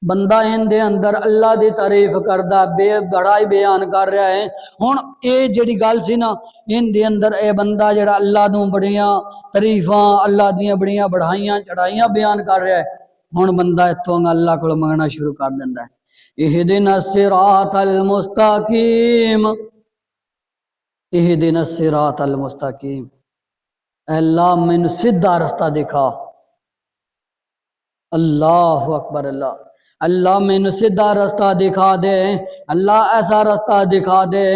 بندہ ان دے اندر اللہ دی تعریف کردا بڑائی بیان کر رہا ہے۔ ہن اے جڑی گل سی نا ان دے اندر اے بندہ جڑا اللہ دوں بڑیاں تعریفاں اللہ دیاں بڑیاں بڑھائیاں چڑھائیاں بیان کر رہا ہے، ہن بندہ اتھوں اللہ کول منگنا شروع کر دیندا ہے، اہدنا الصراط المستقیم، اہدنا الصراط المستقیم، اے اللہ مینوں سیدھا رستہ دکھا۔ اللہ اکبر، اللہ مینوں سیدھا رستہ دکھا دے، اللہ ایسا رستہ دکھا دے۔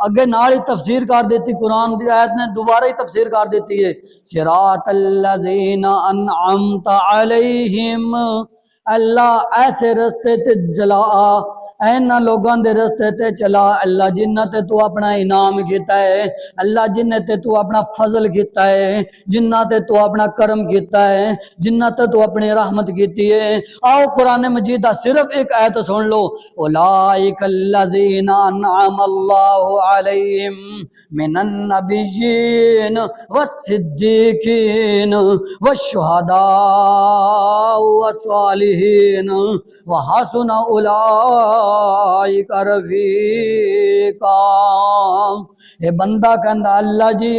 اگے نال ہی تفسیر کر دیتی، قرآن دی آیت نے دوبارہ ہی تفسیر کر دیتی ہے، صراط الذین انعمت علیہم، اللہ ایسے رستے تے چلا، اینا لوگاں دے رستے تے چلا اللہ جنہ تے تو اپنا انعام کیتا ہے، اللہ جنہ تے تو اپنا فضل کیتا ہے، جنہ تے تو اپنا کرم کیتا ہے، جنہ تے تو اپنی رحمت کیتی ہے۔ آؤ قرآن مجید دا صرف ایک آیت سن لو، اولئک الذین انعم اللہ علیہم من النبیین والصدیقین والشہداء والصالحین وحسن اولئک رفیقا۔ اے بندہ کہندا اللہ جی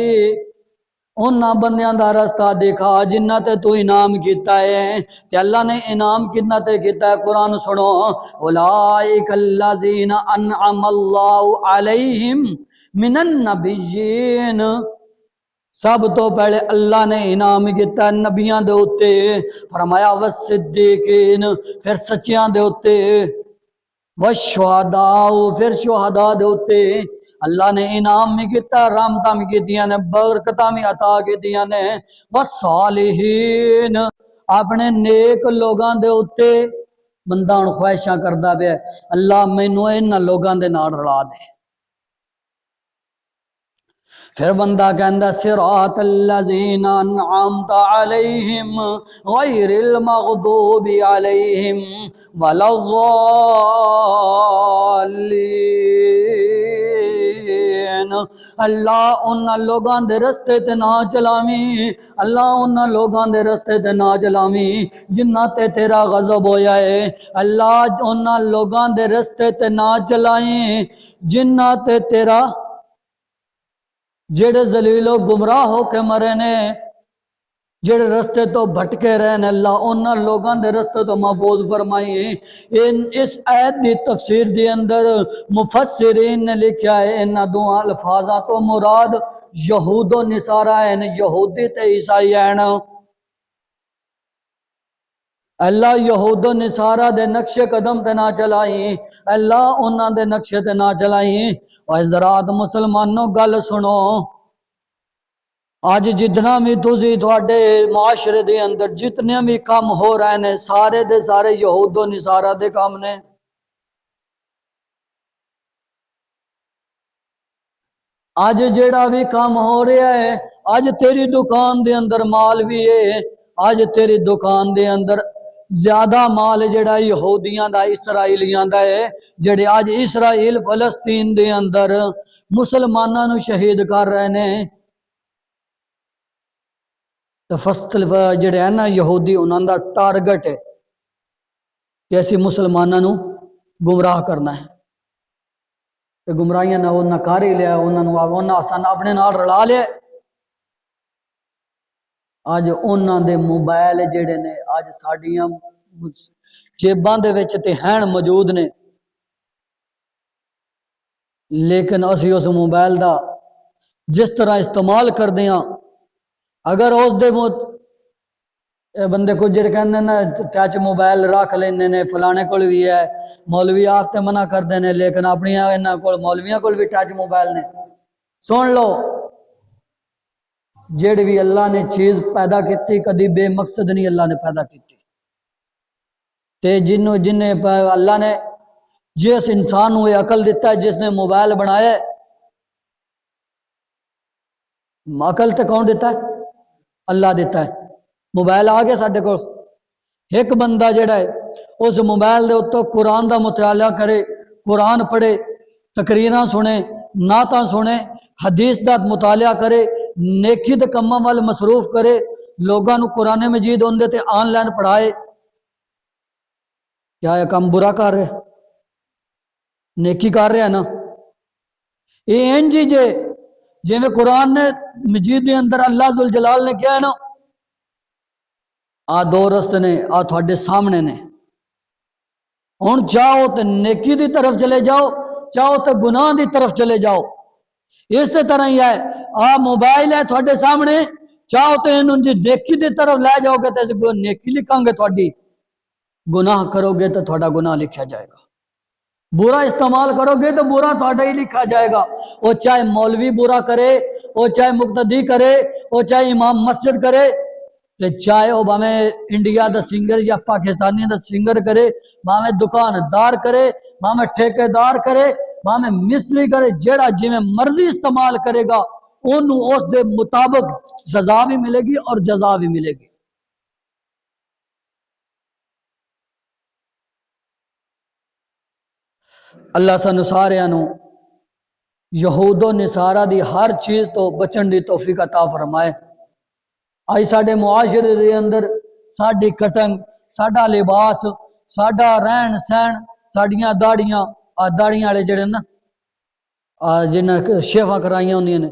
انہاں بندیاں دا رستہ دکھا جنہ تے تو انعام کیتا ہے، تے اللہ نے انعام کتنا تے کیتا ہے، قرآن سنو، اولئک الذین انعم اللہ علیہم من النبیین، سب تو پہلے اللہ نے انعام کیتا ہے نبیاں دے اوتے، فرمایا والصدیقین پھر سچیاں دے اوتے، والشہداء پھر شہداء دے اوتے، اللہ نے انعام بھی کیتا، رحمتاں بھی کیتیاں نے، برکتاں بھی عطا کیتیاں نے، والصالحین اپنے نیک لوگاں دے اوتے۔ بندہ ہن خواہشاں کردا پیا اللہ مینوں انہاں لوگاں دے نال رلا دے، پھر بندہ کہندا صراط الذین انعمت علیہم غیر المغضوب علیہم ولا الضالین، اللہ انہاں لوگاں دے رستے تے نہ چلاویں، اللہ انہاں لوگاں دے رستے تے نہ چلاویں جنہ تے تیرا غضب ہویا ہے، اللہ انہاں لوگاں دے رستے تے نہ چلائیں جنہ تے تیرا جڑے ذلیل و گمراہ ہو کے مرے نے، جڑے رستے تو بھٹکے رہے نے، اللہ انہاں لوگاں دے رستے تو محفوظ فرمائیں۔ اس آیت دی تفسیر دی اندر مفسرین نے لکھا ہے انہاں دو الفاظاں تو مراد یہود و نصارہ ہیں، یہودی تے عیسائی ہیں۔ اللہ یہود و نصارہ دے نقش قدم تے نہ چلائیں، اللہ انہاں دے نقشے تے نہ چلائیں۔ اور حضرات مسلمانوں گل سنو، آج جتنا بھی تسی تواڈے معاشرے دے اندر جتنے بھی کام ہو رہے نے سارے دے سارے یہود و نصارہ دے کام نے۔ آج جیڑا بھی کام ہو رہا ہے، آج تیری دکان دے اندر مال بھی ہے، آج تیری دکان دے اندر زیادہ مال جڑا یہودیاں دا اسرائیلیاں دا ہے، جڑے آج اسرائیل فلسطین دے اندر مسلماناں نو شہید کر رہے نے، تفصل جڑے ہیں نا یہودی انہاں دا ٹارگٹ ہے کہ اسی مسلماناں نو گمراہ کرنا ہے، تے گمراہیاں نہ انہاں کر ہی لیا، انہاں اپنے نال رلا لیا۔ آج انہاں دے موبائل جڑے نے آج ساڈیاں جیباں دے وچ تے ہیں موجود نے، لیکن اسی اس موبائل دا جس طرح استعمال کردے ہاں، اگر اس دے بندے کو جڑے کہندے نا ٹچ موبائل رکھ لیندے نے، فلانے کول بھی ہے، مولوی آپ تے منع کردے نے، لیکن اپنی انہاں کول مولویاں کول بھی ٹچ موبائل نے۔ سن لو، جڑی بھی اللہ نے چیز پیدا کیتی کدی بے مقصد نہیں اللہ نے پیدا کیتی، تے جن اللہ نے جس انسان کو عقل دیتا ہے، جس نے موبائل بنایا ہے، عقل تے کون دیتا ہے؟ اللہ دیتا ہے۔ موبائل آ گیا ساڈے کول، ایک بندہ جڑا ہے اس موبائل دے اوتے قرآن دا مطالعہ کرے، قرآن پڑھے، تقریراں سنے، نعتاں سنے، حدیث دا مطالعہ کرے، نیکی دے کماں وال مصروف کرے، لوگاں نو قرآن مجید اون دے تے آن لائن پڑھائے، کیا یہ کام برا کر رہے؟ نیکی کر رہے ہیں نا؟ یہ انج ہی جی میں قرآن نے مجید کے اندر اللہ ذوالجلال نے کیا ہے نا، آ دو رستے نے، آ تھوڑے سامنے نے، ہن چاہو تو نیکی دی طرف چلے جاؤ، چاہو تو گناہ دی طرف چلے جاؤ۔ اس طرح ہی ہے، آ موبائل ہے تھوڑے سامنے، چاہو تو انہوں جی نیکی دی طرف لے جاؤ گے تو ایسے نیکی لکھاں گے تھوڑی، گناہ کرو گے تو تھوڑا گناہ لکھا جائے گا، برا استعمال کرو گے تو برا تھوڑا ہی لکھا جائے گا۔ وہ چاہے مولوی برا کرے، وہ چاہے مقتدی کرے، وہ چاہے امام مسجد کرے، چاہے وہ باہیں انڈیا دا سنگر یا پاکستانی دا سنگر کرے، باہیں دکاندار کرے، باہیں ٹھیکیدار کرے، باہیں مستری کرے، جیڑا جی میں مرضی استعمال کرے گا انہوں اس دے مطابق سزا بھی ملے گی اور جزا بھی ملے گی۔ اللہ سانو سارے انو یہود و نصارہ دی ہر چیز تو بچن دی توفیق عطا فرمائے۔ آئی ساڑھے معاشرے دے اندر ساڑھی کٹنگ، ساڑھا لباس، ساڑھا رہن سہن، ساڑھیاں داڑیاں، داڑیاں والے جڑے نا جنہاں شیفاں کرائیاں ہوندیاں نے،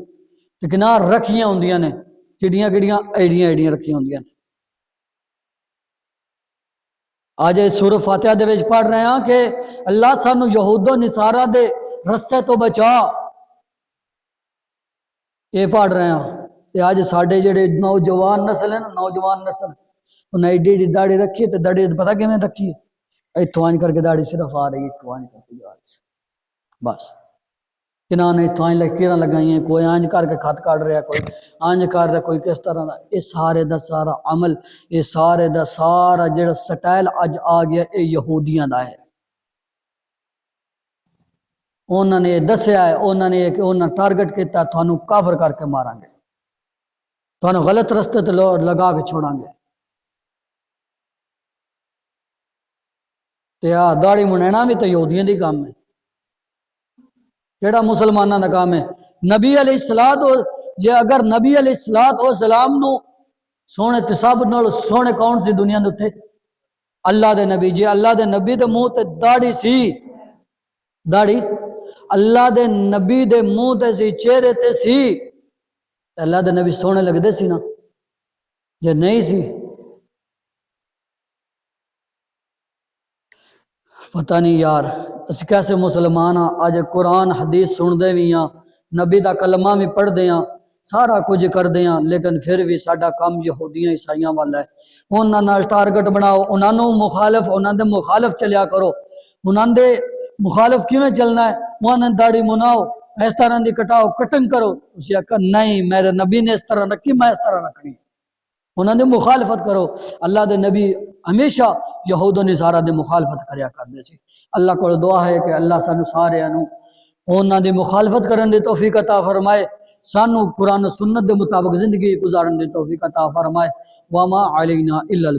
کنار رکھیاں ہوندیاں نے، کڑیاں کڑیاں ایڑیاں ایڑیاں رکھیاں ہوندیاں نے۔ آج سورہ فاتحہ دے وچ پڑھ رہے ہیں کہ اللہ سانو یہود و نصارہ دے رستے تو بچا، یہ پڑھ رہے ہیں۔ تے آج ساڈے جڑے نوجوان نسل ہے نا، نوجوان نسل انہیں ایڈی ایڈی داڑھی رکھی ہے، تے داڑھی پتہ کیویں رکھی ہے؟ ایتھوں آنج کر کے داڑھی صرف آ رہی ہے، ایتھوں آنج کر کے جا رہی ہے بس۔ کنہاں نے ایتھوں آنج لکیراں لگائی ہیں، کوئی آنج کر کے خط کاٹ رہا ہے، کوئی آنج کر رہا ہے، کوئی کس طرح دا۔ یہ سارے دا سارا عمل، یہ سارے دا سارا جڑا سٹائل اج آ گیا اے یہودیاں دا ہے۔ انہوں نے دسیا ہے، انہوں نے ٹارگٹ کیتا تھانوں کافر کر کے ماریں گے، تھانوں غلط رستے تے لگا کے چھوڑاں گے۔ تے داڑھی منینا بھی تو یہودیاں دی کام ہے، کیڑا مسلماناں دا کام ہے؟ نبی علیہ الصلوۃ جے اگر نبی علیہ الصلوۃ والسلام نو سونے تے سب نال سونے کون سی دنیا دے اوتے؟ اللہ دے نبی۔ جے اللہ دے نبی دے منہ تے داڑھی سی، داڑھی اللہ دے نبی دے منہ تے سی، چہرے تے سی، اللہ دے نبی سونے لگدے سی نا؟ جے نہیں سی پتہ نہیں یار اس کیسے مسلمان ہاں، آج قرآن حدیث سن دے بھی ہاں، نبی دا کلمہ بھی پڑھ دے ہاں، سارا کچھ کر دے ہاں، لیکن پھر بھی ساڈا کام یہودیاں عیسائیاں والا ہے۔ انہاں نال ٹارگٹ بناؤ، انہاں نوں مخالف، انہاں دے مخالف چلیا کرو۔ انہاں دے مخالف کیویں چلنا ہے؟ انہاں داڑھی مناؤ، اس طرح دی کٹاؤ، کٹنگ کرو، اسی آکھا نہیں میرے نبی نے اس طرح رکھی، میں اس طرح رکھنی۔ انہوں نے مخالفت کرو۔ اللہ دے نبی ہمیشہ یہود و نصارہ دے مخالفت کریا کرتے تھے۔ اللہ کو دعا ہے کہ اللہ سانو سارے انہوں دی مخالفت کرن دی توفیق عطا فرمائے، سانو قرآن و سنت دے مطابق زندگی گزارن دی توفیق عطا فرمائے۔ وما علینا الا